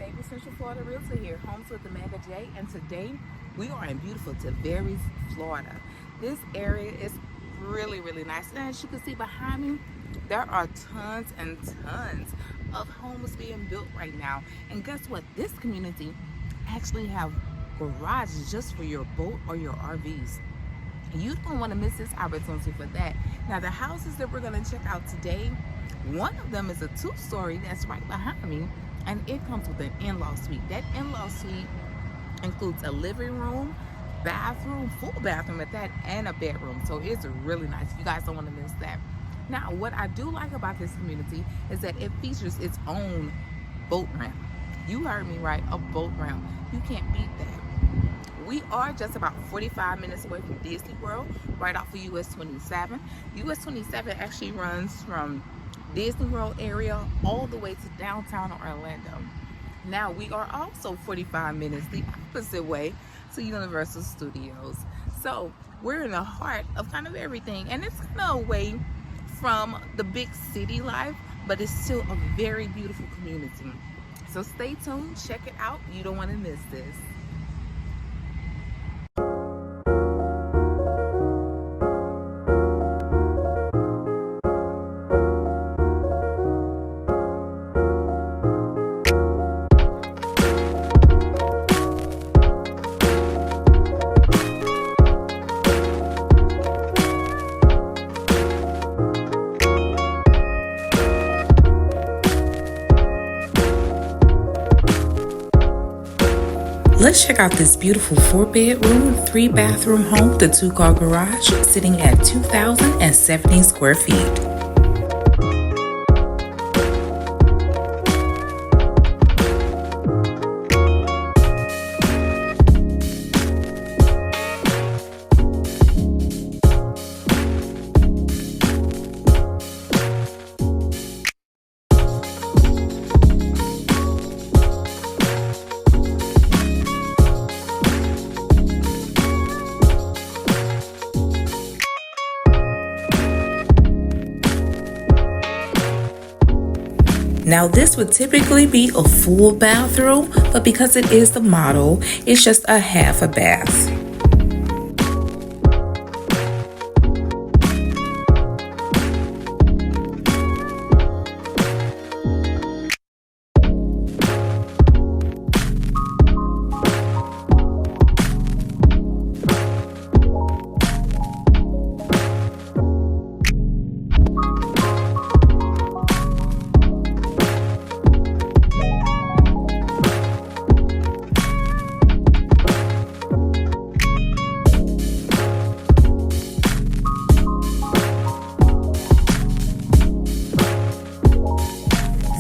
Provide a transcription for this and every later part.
baby, Central Florida Realtor here, homes with Amanda J. And today we are in beautiful Tavares, Florida. This area is really nice. And as you can see behind me, there are tons and tons of homes being built right now. And guess what? This community actually have garages just for your boat or your RVs. You don't want to miss this opportunity for that. Now, the houses that we're going to check out today, one of them is a two-story that's right behind me, and it comes with an in-law suite. That in-law suite includes a living room, bathroom, full bathroom at that, and a bedroom. So it's really nice. You guys don't want to miss that. Now, what I do like about this community is that it features its own boat ramp. You heard me right, a boat ramp. You can't beat that. We are just about 45 minutes away from Disney World, right off of US 27. US 27 actually runs from Disney World area all the way to downtown Orlando. Now, we are also 45 minutes the opposite way to Universal Studios. So we're in the heart of kind of everything, and it's kind of away from the big city life, but it's still a very beautiful community. So stay tuned, check it out. You don't want to miss this. Let's check out this beautiful 4-bedroom, 3-bathroom home with a 2-car garage sitting at 2,070 square feet. Now, this would typically be a full bathroom, but because it is the model, it's just a half a bath.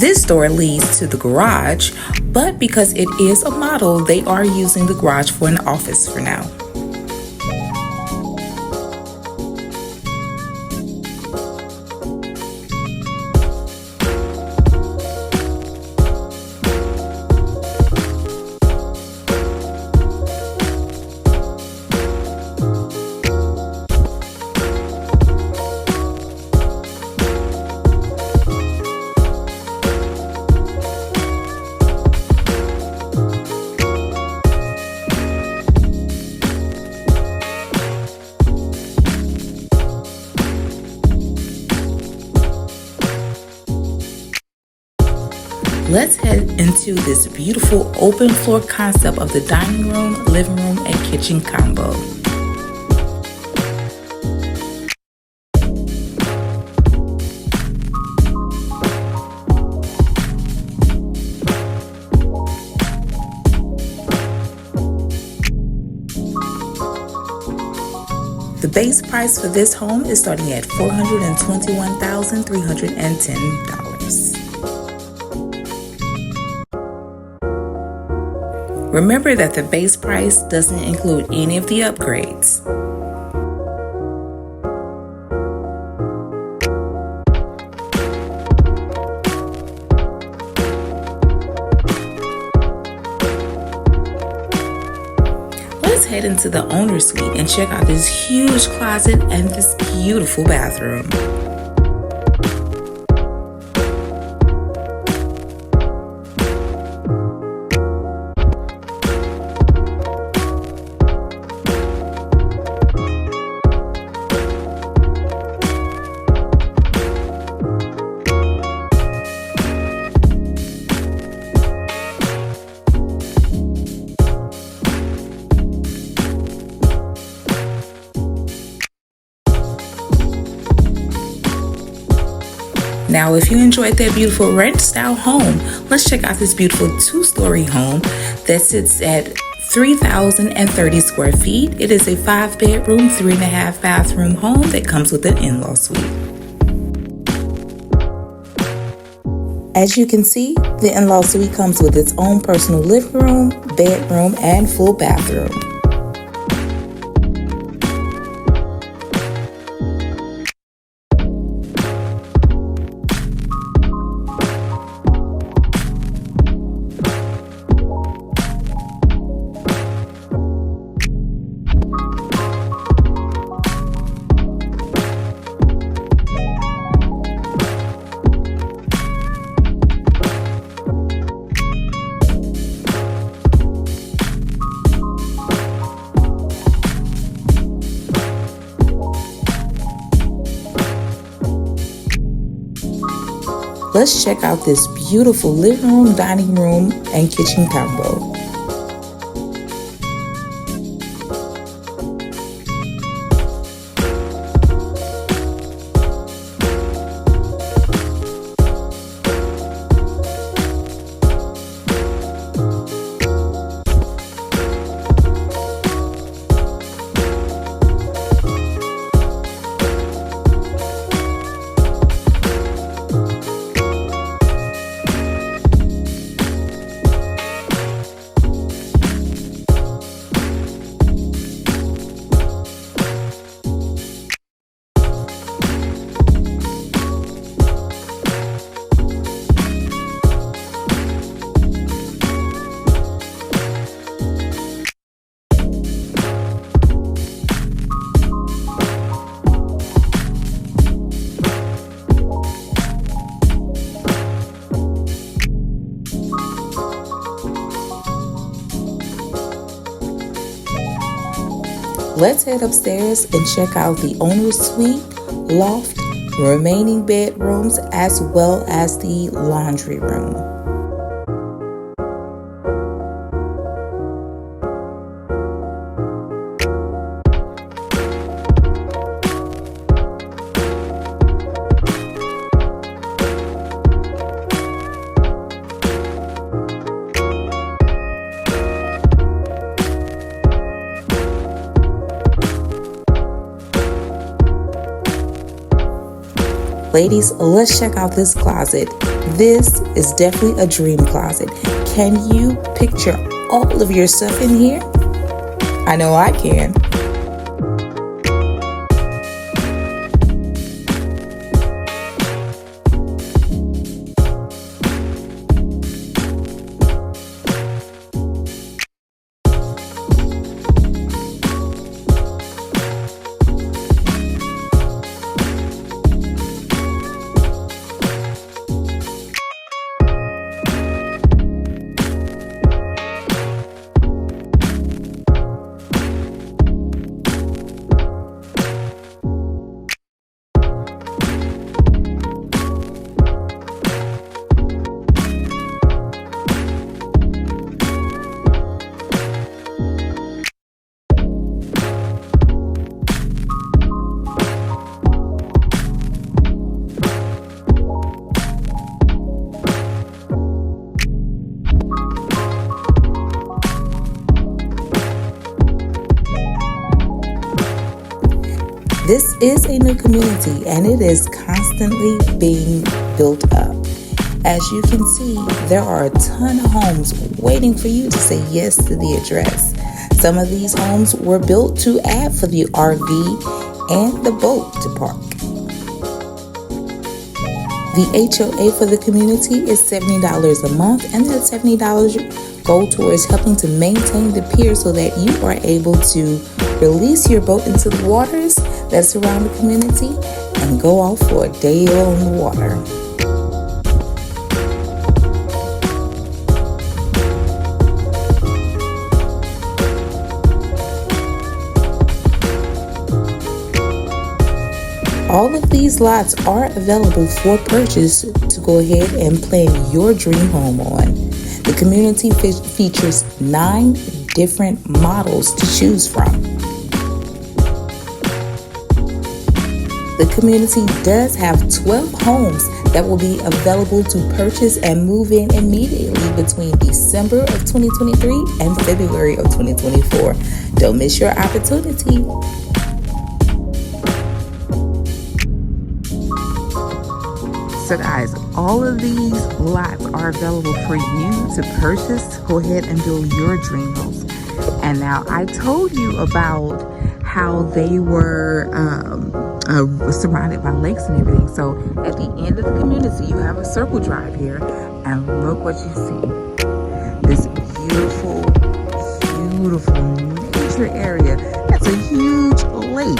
This door leads to the garage, but because it is a model, they are using the garage for an office for now. Let's head into this beautiful open floor concept of the dining room, living room, and kitchen combo. The base price for this home is starting at $421,310. Remember that the base price doesn't include any of the upgrades. Let's head into the owner's suite and check out this huge closet and this beautiful bathroom. Now, if you enjoyed that beautiful ranch style home, let's check out this beautiful 2-story home that sits at 3,030 square feet. It is a 5-bedroom, 3.5 bathroom home that comes with an in-law suite. As you can see, the in-law suite comes with its own personal living room, bedroom, and full bathroom. Let's check out this beautiful living room, dining room, and kitchen combo. Let's head upstairs and check out the owner's suite, loft, remaining bedrooms, as well as the laundry room. Ladies, let's check out this closet. This is definitely a dream closet. Can you picture all of your stuff in here? I know I can. This is a new community and it is constantly being built up. As you can see, there are a ton of homes waiting for you to say yes to the address. Some of these homes were built to add for the RV and the boat to park. The HOA for the community is $70 a month, and that $70 go towards helping to maintain the pier so that you are able to release your boat into the waters that surround the community and go off for a day on the water. All of these lots are available for purchase to go ahead and plan your dream home on. The community features 9 different models to choose from. The community does have 12 homes that will be available to purchase and move in immediately between December of 2023 and February of 2024. Don't miss your opportunity. So guys, all of these lots are available for you to purchase. Go ahead and build your dream house. And now I told you about how they were surrounded by lakes and everything. So at the end of the community, you have a circle drive here, and look what you see. This beautiful, beautiful nature area. That's a huge lake.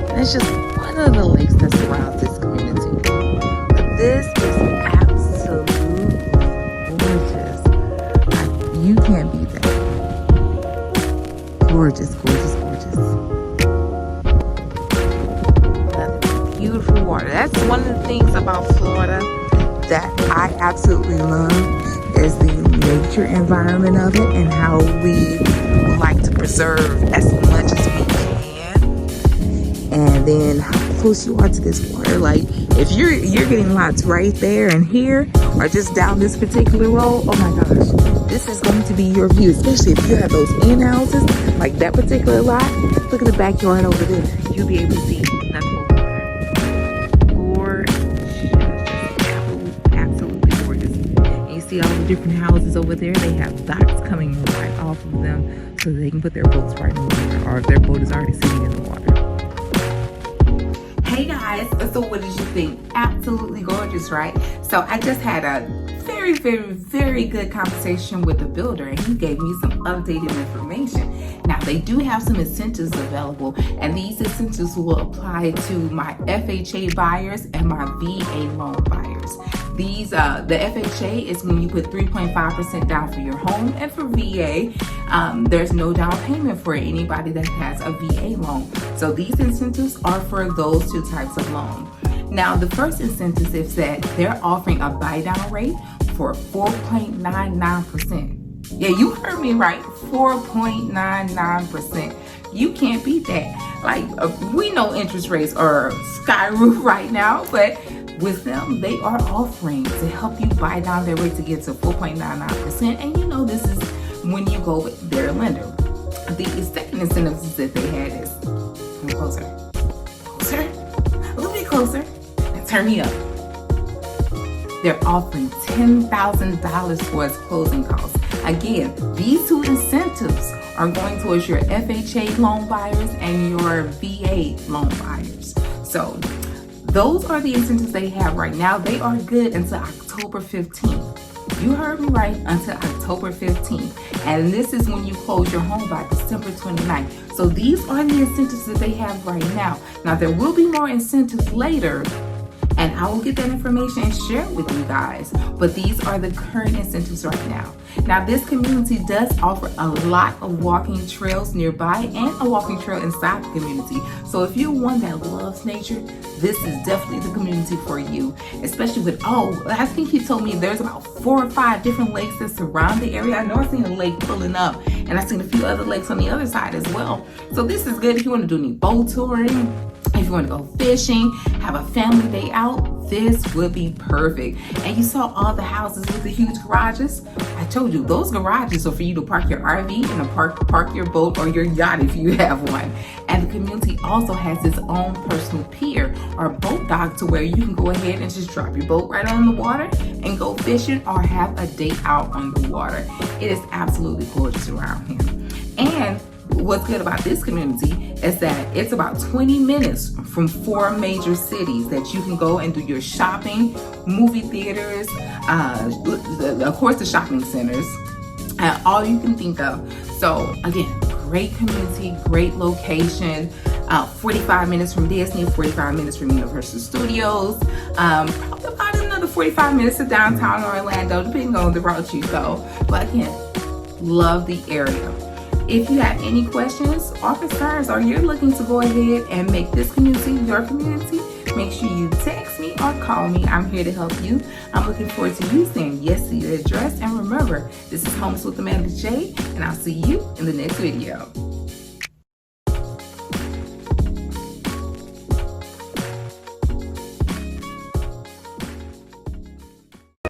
And it's just one of the lakes that surrounds this community. This is absolutely gorgeous. You can't beat that. Gorgeous, gorgeous, gorgeous. Beautiful water. That's one of the things about Florida that I absolutely love, is the nature environment of it and how we like to preserve as much as we can. And then how close you are to this water. Like, if you're getting lots right there and here, or just down this particular road, oh my gosh, this is going to be your view, especially if you have those in houses, like that particular lot. Look at the backyard over there. You'll be able to see nothing but water. Gorgeous. Absolutely gorgeous. And you see all the different houses over there. They have docks coming right off of them so they can put their boats right in the water, or if their boat is already sitting in the water. Hey guys, so what did you think? Absolutely gorgeous, right? So I just had a very, very, very good conversation with the builder, and he gave me some updated information. Now, they do have some incentives available, and these incentives will apply to my FHA buyers and my VA loan buyers. These, the FHA is when you put 3.5% down for your home, and for VA, there's no down payment for anybody that has a VA loan. So these incentives are for those two types of loan. Now, the first incentive is that they're offering a buy down rate for 4.99%. Yeah, you heard me right, 4.99%. You can't beat that. Like, we know interest rates are sky roof right now, but with them, they are offering to help you buy down their rate to get to 4.99%. And you know, this is when you go with their lender. The second incentive that they had is, come closer, a little bit closer, and turn me up. They're offering $10,000 for its closing costs. Again, these two incentives are going towards your FHA loan buyers and your VA loan buyers. So those are the incentives they have right now. They are good until October 15th. You heard me right, until October 15th. And this is when you close your home by December 29th. So these are the incentives that they have right now. Now, there will be more incentives later, and I will get that information and share it with you guys. But these are the current incentives right now. Now, this community does offer a lot of walking trails nearby and a walking trail inside the community. So if you're one that loves nature, this is definitely the community for you, especially with, I think he told me there's about 4 or 5 different lakes that surround the area. I know I've seen a lake pulling up, and I've seen a few other lakes on the other side as well. So this is good if you want to do any boat touring, if you want to go fishing, have a family day out, this would be perfect. And you saw all the houses with the huge garages. I told you, those garages are for you to park your RV and park your boat or your yacht if you have one. And the community also has its own personal pier or boat dock to where you can go ahead and just drop your boat right on the water and go fishing or have a day out on the water. It is absolutely gorgeous around here. And what's good about this community is that it's about 20 minutes from 4 major cities that you can go and do your shopping, movie theaters, of course the shopping centers, all you can think of. So again, great community, great location, 45 minutes from Disney, 45 minutes from Universal Studios, probably about another 45 minutes to downtown Orlando, depending on the route you go. But again, love the area. If you have any questions or concerns, or you're looking to go ahead and make this community your community, make sure you text me or call me. I'm here to help you. I'm looking forward to you saying yes to your address. And remember, this is Homes with Amanda J, and I'll see you in the next video.